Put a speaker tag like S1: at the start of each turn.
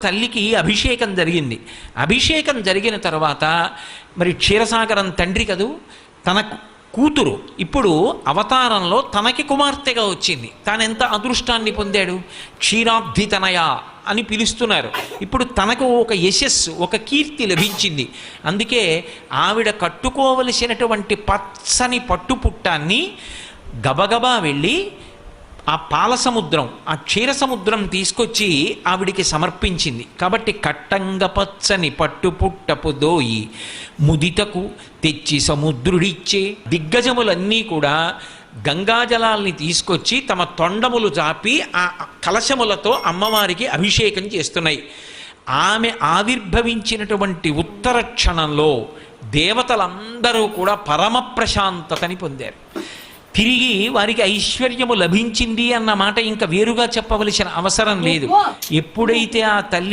S1: తల్లికి అభిషేకం జరిగింది. అభిషేకం జరిగిన తర్వాత మరి క్షీరసాగరం తండ్రి కదూ, తన కూతురు ఇప్పుడు అవతారంలో తనకి కుమార్తెగా వచ్చింది. తానెంత అదృష్టాన్ని పొందాడు. క్షీరాబ్ధితనయ అని పిలుస్తున్నారు. ఇప్పుడు తనకు ఒక యశస్సు, ఒక కీర్తి లభించింది. అందుకే ఆవిడ కట్టుకోవలసినటువంటి పచ్చని పట్టుపుట్టాన్ని గబగబా వెళ్ళి ఆ పాలసముద్రం, ఆ క్షీరసముద్రం తీసుకొచ్చి ఆవిడికి సమర్పించింది. కాబట్టి కట్టంగ పచ్చని పట్టుపుట్టపు దోయి ముదితకు తెచ్చి సముద్రుడిచ్చే. దిగ్గజములన్నీ కూడా గంగాజలాల్ని తీసుకొచ్చి తమ తొండములు జాపి ఆ కలశములతో అమ్మవారికి అభిషేకం చేస్తున్నాయి. ఆమె ఆవిర్భవించినటువంటి ఉత్తర క్షణంలో దేవతలందరూ కూడా పరమ ప్రశాంతతని పొందారు. తిరిగి వారికి ఐశ్వర్యము లభించింది అన్న మాట ఇంకా వేరుగా చెప్పవలసిన అవసరం లేదు. ఎప్పుడైతే ఆ తల్లి